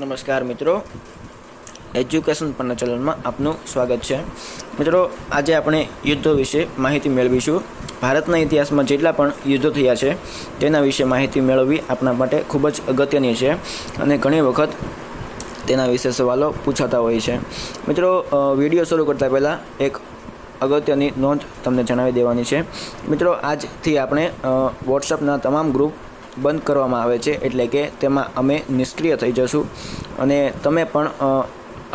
नमस्कार मित्रों, एज्युकेशन पर चैनल में आपनु स्वागत है। मित्रों, आज આપણે યુદ્ધો વિશે માહિતી મેળવીશું। ભારતના ઇતિહાસમાં જેટલા પણ યુદ્ધો થયા છે તેના વિશે માહિતી મેળવવી આપણા માટે ખૂબ જ અગત્યની છે અને ઘણી વખત તેના વિશે સવાલો પૂછાતા હોય છે। મિત્રો, વિડિયો શરૂ કરતા પહેલા એક અગત્યની નોંધ તમને જણાવી દેવાની છે। મિત્રો, આજથી આપણે વોટ્સએપના તમામ ગ્રુપ બંધ કરવામાં આવે છે, એટલે કે તેમાં અમે નિષ્ક્રિય થઈ જશું અને તમે પણ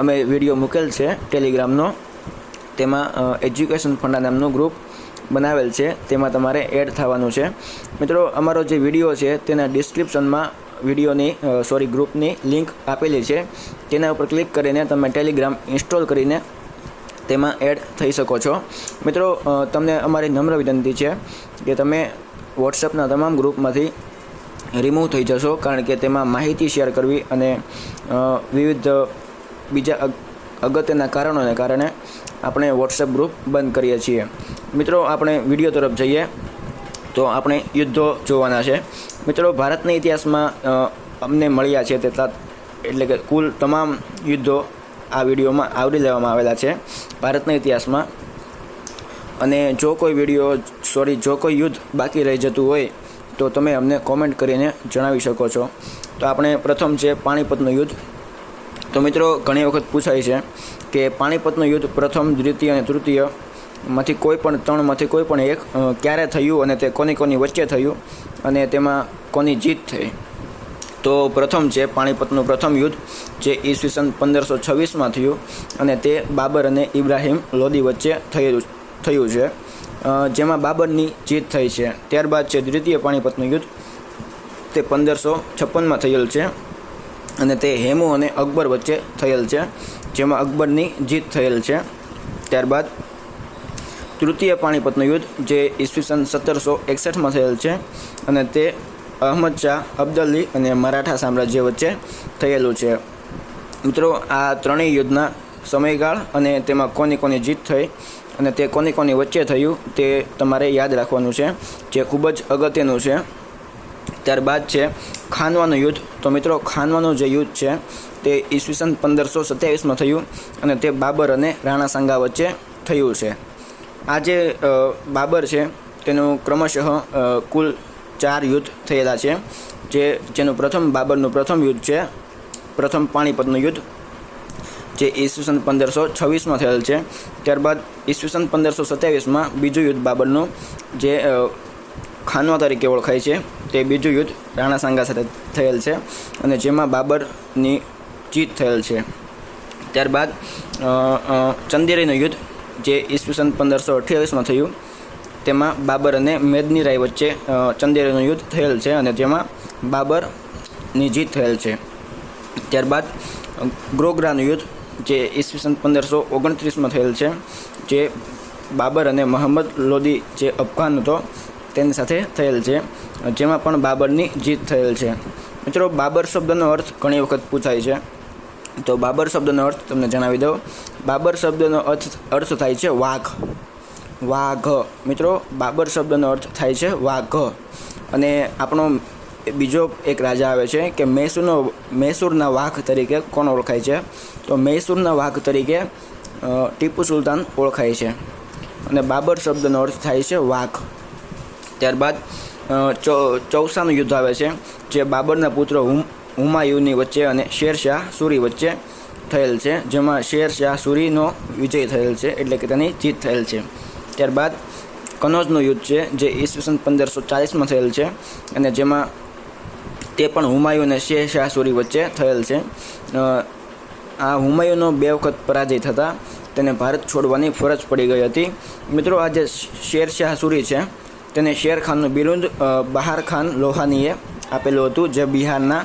અમે વિડીયો મૂકેલ છે ટેલિગ્રામનો, તેમાં એજ્યુકેશન ફંડા નામનું ગ્રુપ બનાવેલ છે, તેમાં તમારે એડ થવાનું છે। મિત્રો, અમારો જે વિડીયો છે તેના ડિસ્ક્રિપ્શનમાં વિડીયોની ગ્રુપની લિંક આપેલી છે, તેના ઉપર ક્લિક કરીને તમે ટેલિગ્રામ ઇન્સ્ટોલ કરીને તેમાં એડ થઈ શકો છો। મિત્રો, તમને અમારી નમ્ર વિનંતી છે કે તમે વોટ્સએપના તમામ ગ્રુપમાંથી રિમૂવ થઈ જશો, કારણ કે તેમાં માહિતી શેર કરવી અને વિવિધ બીજા અગત્યના કારણોને કારણે આપણે વોટ્સએપ ગ્રુપ બંધ કરીએ છીએ। મિત્રો, આપણે વિડીયો તરફ જઈએ તો આપણે યુદ્ધો જોવાના છે। મિત્રો, ભારતના ઇતિહાસમાં અમને મળ્યા છે તેટલા, એટલે કે કુલ તમામ યુદ્ધો આ વિડીયોમાં આવરી લેવામાં આવેલા છે ભારતના ઇતિહાસમાં। અને જો કોઈ યુદ્ધ બાકી રહી જતું હોય તો તમે અમને કોમેન્ટ કરીને જણાવી શકો છો। તો આપણે પ્રથમ છે પાણીપતનું યુદ્ધ। તો મિત્રો, ઘણી વખત પૂછાય છે કે પાણીપતનું યુદ્ધ પ્રથમ, દ્વિતીય અને તૃતીયમાંથી કોઈ પણ ત્રણમાંથી કોઈ પણ એક ક્યારે થયું અને તે કોની વચ્ચે થયું અને તેમાં કોની જીત થઈ। તો પ્રથમ છે પાણીપતનું પ્રથમ યુદ્ધ, જે ઈસવીસન 1526માં થયું અને તે બાબર અને ઇબ્રાહિમ લોદી વચ્ચે થયું છે, જેમાં બાબરની જીત થઈ છે। ત્યારબાદ છે દ્વિતીય પાણીપતનું યુદ્ધ, તે 1556માં થયેલ છે અને તે હેમુ અને અકબર વચ્ચે થયેલ છે, જેમાં અકબરની જીત થયેલ છે। ત્યારબાદ તૃતીય પાણીપતનું યુદ્ધ, જે ઈસવીસન 1761માં થયેલ છે અને તે અહમદ શાહ અબ્દાલી અને મરાઠા સામ્રાજ્ય વચ્ચે થયેલું છે। મિત્રો, આ ત્રણેય યુદ્ધના સમયગાળ અને તેમાં કોની જીત થઈ અને તે કોની વચ્ચે થયું તે તમારે યાદ રાખવાનું છે, જે ખૂબ જ અગત્યનું છે। ત્યારબાદ છે ખાનવાનું યુદ્ધ। તો મિત્રો, ખાનવાનું જે યુદ્ધ છે તે ઈસવીસન 1527માં થયું અને તે બાબર અને રાણા સાંગા વચ્ચે થયું છે। આ જે બાબર છે તેનું ક્રમશઃ કુલ 4 યુદ્ધ થયેલા છે, જેનું બાબરનું પ્રથમ યુદ્ધ છે પ્રથમ પાણીપતનું યુદ્ધ, જે ઈસવીસન 1526માં થયેલ છે। ત્યારબાદ ઈસવીસન 1527માં બીજું યુદ્ધ બાબરનું, જે ખાનવા તરીકે ઓળખાય છે, તે બીજું યુદ્ધ રાણા સાંગા સાથે થયેલ છે અને જેમાં બાબરની જીત થયેલ છે। ત્યારબાદ ચંદેરીનું યુદ્ધ, જે ઈસવીસન 1528માં થયું, તેમાં બાબર અને મેદની રાય વચ્ચે ચંદેરીનું યુદ્ધ થયેલ છે અને જેમાં બાબરની જીત થયેલ છે। ત્યારબાદ ગ્રોગ્રાનું યુદ્ધ, જે ઈસવીસન 1529માં થયેલ છે, જે બાબર અને મોહમ્મદ લોદી જે અફઘાન હતો તેની સાથે થયેલ છે, જેમાં પણ બાબરની જીત થયેલ છે। મિત્રો, બાબર શબ્દનો અર્થ ઘણી વખત પૂછાય છે, તો બાબર શબ્દનો અર્થ તમને જણાવી દઉં। બાબર શબ્દનો અર્થ થાય છે વાઘ। મિત્રો, બાબર શબ્દનો અર્થ થાય છે વાઘ। અને આપણો બીજો એક રાજા આવે છે કે મૈસૂરના વાઘ તરીકે કોણ ઓળખાય છે? તો મૈસૂરના વાઘ તરીકે ટીપુ સુલતાન ઓળખાય છે અને બાબર શબ્દનો અર્થ થાય છે વાઘ। ત્યારબાદ ચૌસાનું યુદ્ધ આવે છે, જે બાબરના પુત્ર હુમાયુની વચ્ચે અને શેરશાહ સૂરી વચ્ચે થયેલ છે, જેમાં શેરશાહ સૂરીનો વિજય થયેલ છે, એટલે કે તેની જીત થયેલ છે। ત્યારબાદ કનોજનું યુદ્ધ છે, જે ઈસવીસન 1540માં થયેલ છે અને જેમાં તે પણ હુમાયુ અને શેરશાહ સૂરી વચ્ચે થયેલ છે। આ હુમાયુનો 2 વખત પરાજય થતાં તેને ભારત છોડવાની ફરજ પડી ગઈ હતી। મિત્રો, આ જે શેરશાહ સૂરી છે તેને શેરખાનનું બિરુદ બહાર ખાન લોહાનીએ આપેલું હતું, જે બિહારના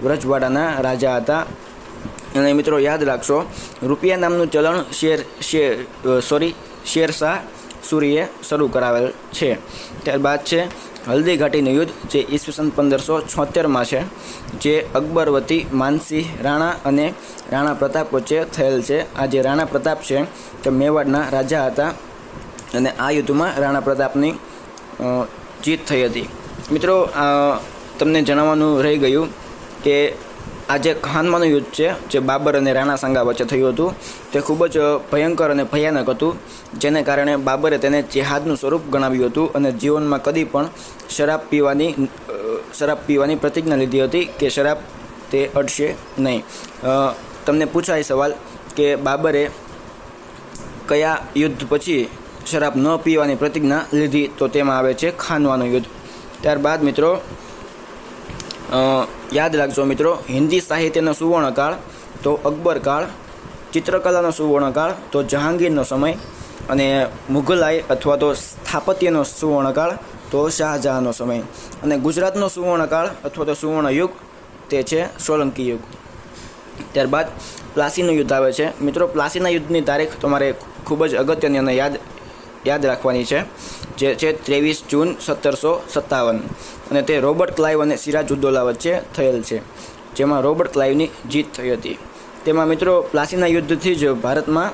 વ્રજવાડાના રાજા હતા। અને મિત્રો, યાદ રાખશો, રૂપિયા નામનું ચલણ શેરશાહ સૂરીએ શરૂ કરાવેલ છે। ત્યારબાદ છે હલ્દી ઘાટીનું યુદ્ધ, જે ઈસવીસન 1576માં છે, જે અકબરવતી માનસિંહ રાણા અને રાણા પ્રતાપ વચ્ચે થયેલ છે। આ જે રાણા પ્રતાપ છે તે મેવાડના રાજા હતા અને આ યુદ્ધમાં રાણા પ્રતાપની જીત થઈ હતી। મિત્રો, તમને જણાવવાનું રહી ગયું કે આ જે ખાનમાનું યુદ્ધ છે જે બાબર અને રાણા સાંગા વચ્ચે થયું હતું તે ખૂબ જ ભયંકર અને ભયાનક હતું, જેને કારણે બાબરે તેને જેહાદનું સ્વરૂપ ગણાવ્યું હતું અને જીવનમાં કદી પણ શરાબ પીવાની પ્રતિજ્ઞા લીધી હતી કે શરાબ તે અડશે નહીં. તમને પૂછાય સવાલ કે બાબરે કયા યુદ્ધ પછી શરાબ ન પીવાની પ્રતિજ્ઞા લીધી, તો તેમાં આવે છે ખાનવાનું યુદ્ધ. ત્યારબાદ મિત્રો યાદ રાખજો મિત્રો, હિન્દી સાહિત્યનો સુવર્ણકાળ તો અકબર કાળ, ચિત્રકલાનો સુવર્ણકાળ તો જહાંગીરનો સમય, અને મુઘલાઈ અથવા તો સ્થાપત્યનો સુવર્ણકાળ તો શાહજહાંનો સમય, અને ગુજરાતનો સુવર્ણકાળ અથવા તો સુવર્ણ યુગ તે છે સોલંકી યુગ. ત્યારબાદ પ્લાસીનું યુદ્ધ આવે છે. મિત્રો પ્લાસીના યુદ્ધની તારીખ તમારે ખૂબ જ અગત્યની અને યાદ રાખવાની છે, જે છે 23 જૂન 1757, અને તે રોબર્ટ ક્લાઇવ અને સિરાજુદ્દૌલા વચ્ચે થયેલ છે, જેમાં રોબર્ટ ક્લાઇવની જીત થઈ હતી. તેમાં મિત્રો પ્લાસીના યુદ્ધથી જ ભારતમાં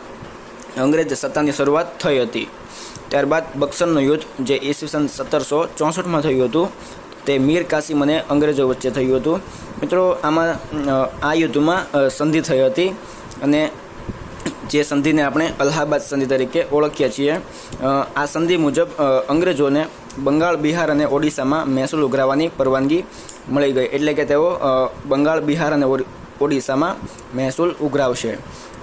અંગ્રેજ સત્તાની શરૂઆત થઈ હતી. ત્યારબાદ બક્સરનું યુદ્ધ જે ઈસવીસન 1764માં થયું હતું, તે મીર કાસિમ અને અંગ્રેજો વચ્ચે થયું હતું. મિત્રો આ યુદ્ધમાં સંધિ થઈ હતી, અને જે સંધિને આપણે અલ્હાબાદ સંધિ તરીકે ઓળખીએ છીએ. આ સંધિ મુજબ અંગ્રેજોને બંગાળ, બિહાર અને ઓડિશામાં મહેસૂલ ઉઘરાવવાની પરવાનગી મળી ગઈ, એટલે કે તેઓ બંગાળ, બિહાર અને ઓડિશામાં મહેસૂલ ઉઘરાવશે.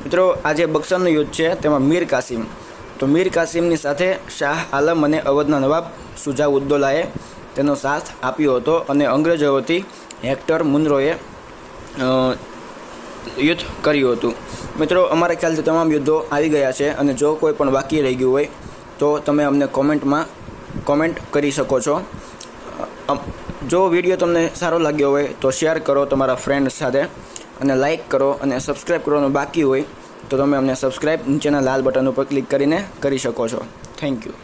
મિત્રો આ જે બક્સરનું યુદ્ધ છે તેમાં મીર કાસિમની સાથે શાહ આલમ અને અવધના નવાબ સુજાઉદ્દૌલાએ તેનો સાથ આપ્યો હતો, અને અંગ્રેજો વતી હેક્ટર મુનરોએ યુદ્ધ કર્યું હતું. મિત્રો અમારા ખ્યાલથી તમામ યુદ્ધો આવી ગયા છે, અને જો કોઈ પણ બાકી રહી ગયું હોય તો તમે અમને કોમેન્ટ કરી શકો છો. જો વિડીયો તમને સારો લાગ્યો હોય તો શેર કરો તમારા ફ્રેન્ડ સાથે, અને લાઈક કરો, અને સબસ્ક્રાઈબ કરવાનું બાકી હોય તો તમે અમને સબસ્ક્રાઈબ નીચેના લાલ બટન ઉપર ક્લિક કરીને કરી શકો છો. Thank you.